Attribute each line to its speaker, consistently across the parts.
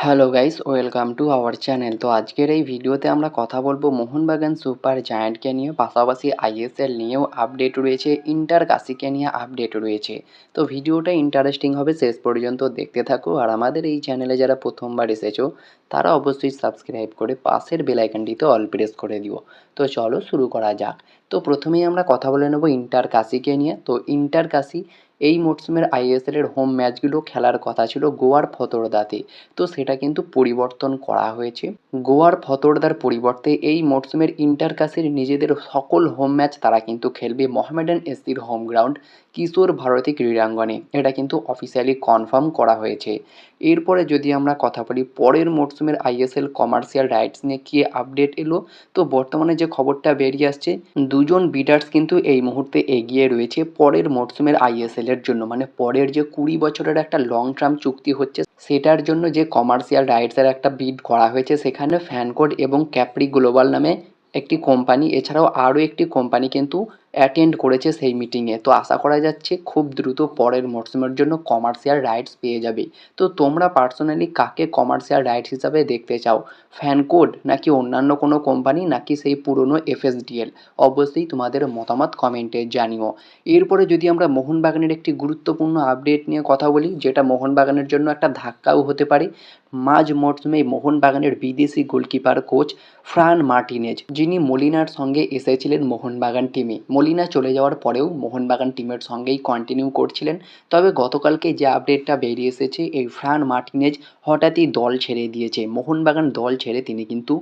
Speaker 1: Hello guys, welcome to our channel. তো আজকের এই ভিডিওতে আমরা কথা বলবো মোহনবাগান সুপার জায়ান্টকে নিয়ে, পাশাপাশি আইএসএল নিয়েও আপডেট রয়েছে, ইন্টার কাশিকে নিয়ে আপডেট রয়েছে। তো ভিডিওটা ইন্টারেস্টিং হবে, শেষ পর্যন্ত দেখতে থাকো। আর আমাদের এই চ্যানেলে যারা প্রথমবার এসেছো তারা অবশ্যই সাবস্ক্রাইব করে পাশের বেল আইকনটিতে অল প্রেস করে দিও। তো চলো শুরু করা যাক। তো প্রথমেই আমরা কথা বলে নেব ইন্টার কাশিকে নিয়ে। তো ইন্টার কাশি এই মরশুমের আইএসএলের হোম ম্যাচগুলো খেলার কথা ছিল গোয়ার ফতোরদাতে, তো সেটা কিন্তু পরিবর্তন করা হয়েছে। গোয়ার ফতোরদার পরিবর্তে এই মরশুমের ইন্টার কাসির নিজেদের সকল হোম ম্যাচ তারা কিন্তু খেলবে মোহামেডান এসসির হোম গ্রাউন্ড কিশোর ভারতী ক্রীড়াঙ্গনে। এটা কিন্তু অফিসিয়ালি কনফার্ম করা হয়েছে। এরপরে যদি আমরা কথা বলি পরের মরশুমের আইএসএল কমার্শিয়াল রাইটস নিয়ে কী আপডেট এলো, তো বর্তমানে যে খবরটা বেরিয়ে আসছে, দুজন বিডার্স কিন্তু এই মুহূর্তে এগিয়ে রয়েছে পরের মরশুমের আইএসএলের জন্য, মানে পরের যে 20 বছরের একটা লং টার্ম চুক্তি হচ্ছে সেটার জন্য যে কমার্শিয়াল রাইটসের একটা বিড করা হয়েছে, সেখানে ফ্যানকোড এবং ক্যাপ্রি গ্লোবাল নামে একটি কোম্পানি, এছাড়াও আরও একটি কোম্পানি কিন্তু অ্যাটেন্ড করেছে সেই মিটিংয়ে। তো আশা করা যাচ্ছে খুব দ্রুত পরের মরশুমের জন্য কমার্শিয়াল রাইটস পেয়ে যাবে। তো তোমরা পার্সোনালি কাকে কমার্শিয়াল রাইটস হিসাবে দেখতে চাও, ফ্যানকোড নাকি অন্যান্য কোনো কোম্পানি, নাকি সেই পুরনো এফএসডিএল? অবশ্যই তোমাদের মতামত কমেন্টে জানিও। এরপরে যদি আমরা মোহনবাগানের একটি গুরুত্বপূর্ণ আপডেট নিয়ে কথা বলি, যেটা মোহনবাগানের জন্য একটা ধাক্কাও হতে পারে। মাঝ মরশুমে মোহনবাগানের বিদেশি গোলকিপার কোচ ফ্রান মার্টিনেজ, যিনি মলিনার সঙ্গে এসেছিলেন মোহনবাগান টিমে, মলিনা চলে যাওয়ার পরেও মোহনবাগান টিমের সঙ্গেই কন্টিনিউ করছিলেন। তবে গতকালকে যে আপডেটটা বেরিয়ে এসেছে, এই ফ্রান মার্টিনেজ হঠাৎই দল ছেড়ে দিয়েছে। মোহনবাগান দল ছেড়ে তিনি কিন্তু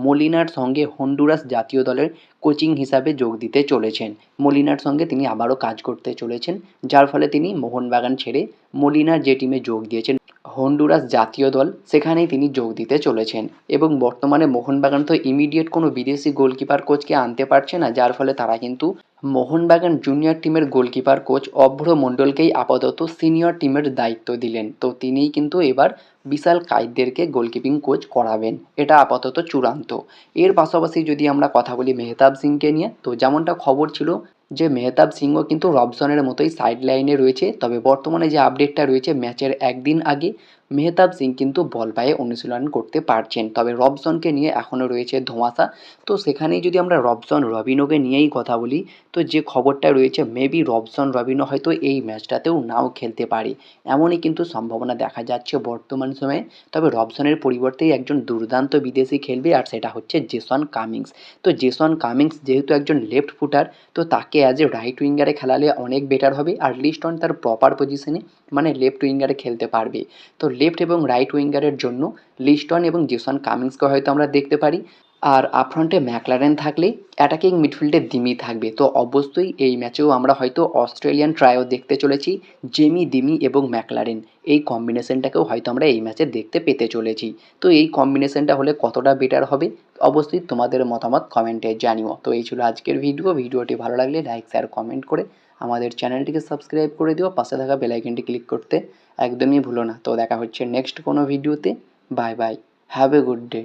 Speaker 1: মলিনার সঙ্গে হন্ডুরাস জাতীয় দলের কোচিং হিসাবে যোগ দিতে চলেছেন। মলিনার সঙ্গে তিনি আবারও কাজ করতে চলেছেন, যার ফলে তিনি মোহনবাগান ছেড়ে মলিনার যে টিমে যোগ দিয়েছেন হন্ডুরাস জাতীয় দল, সেখানেই তিনি যোগ দিতে চলেছেন। এবং বর্তমানে মোহনবাগান তো ইমিডিয়েট কোনো বিদেশি গোলকিপার কোচকে আনতে পারছে না, যার ফলে তারা কিন্তু মোহনবাগান জুনিয়র টিমের গোলকিপার কোচ অভ্র মণ্ডলকেই আপাতত সিনিয়র টিমের দায়িত্ব দিলেন। তো তিনিই কিন্তু এবার বিশাল কায়েতদেরকে গোলকিপিং কোচ করাবেন, এটা আপাতত চূড়ান্ত। এর পাশাপাশি যদি আমরা কথা বলি মেহতাব সিংকে নিয়ে, তো যেমনটা খবর ছিল যে মেহতাব সিংও কিন্তু রবসনের মতোই সাইড লাইনে রয়েছে। তবে বর্তমানে যে আপডেটটা রয়েছে, ম্যাচের একদিন আগে মেহতাব সিং কিন্তু বল পায়ে অনুশীলন করতে পারছেন, তবে রবসনকে নিয়ে এখনও রয়েছে ধোঁয়াশা। তো সেখানেই যদি আমরা রবসন রবিনোকে নিয়েই কথা বলি, তো যে খবরটা রয়েছে মেবি রবসন রবিনো হয়তো এই ম্যাচটাতেও নাও খেলতে পারে, এমনই কিন্তু সম্ভাবনা দেখা যাচ্ছে বর্তমান সময়ে। তবে রবসনের পরিবর্তেই একজন দুর্দান্ত বিদেশি খেলবে, আর সেটা হচ্ছে জেসন কামিংস। তো জেসন কামিংস যেহেতু একজন লেফট ফুটার, তো তাকে অ্যাজ এ রাইট উইঙ্গারে খেলালে অনেক বেটার হবে। আর লিস্টন তার প্রপার পজিশনে মানে লেফট উইঙ্গারে খেলতে পারবে। তো লেফট এবং রাইট উইঙ্গারের জন্য লিস্টন এবং জেসন কামিংসকে হয়তো আমরা দেখতে পারি। আর আপফ্রন্টে ম্যাকলারেন থাকলে অ্যাটাকিং মিডফিল্ডে দিমি থাকবে। তো অবশ্যই এই ম্যাচেও আমরা হয়তো অস্ট্রেলিয়ান ট্রায়ও দেখতে চলেছি, জেমি দিমি এবং ম্যাকলারেন। এই কম্বিনেশনটাকেও হয়তো আমরা এই ম্যাচে দেখতে পেতে চলেছি। তো এই কম্বিনেশনটা হলে কতটা বেটার হবে, অবশ্যই তোমাদের মতামত কমেন্টে জানিও। তো এই ছিল আজকের ভিডিওটি ভালো লাগলে লাইক শেয়ার কমেন্ট করে আমাদের চ্যানেলটিকে সাবস্ক্রাইব করে দিও, পাশে থাকা বেল আইকনটি ক্লিক করতে একদমই ভুলো না। তো দেখা হচ্ছে নেক্সট কোনো ভিডিওতে। Bye bye, have a good day.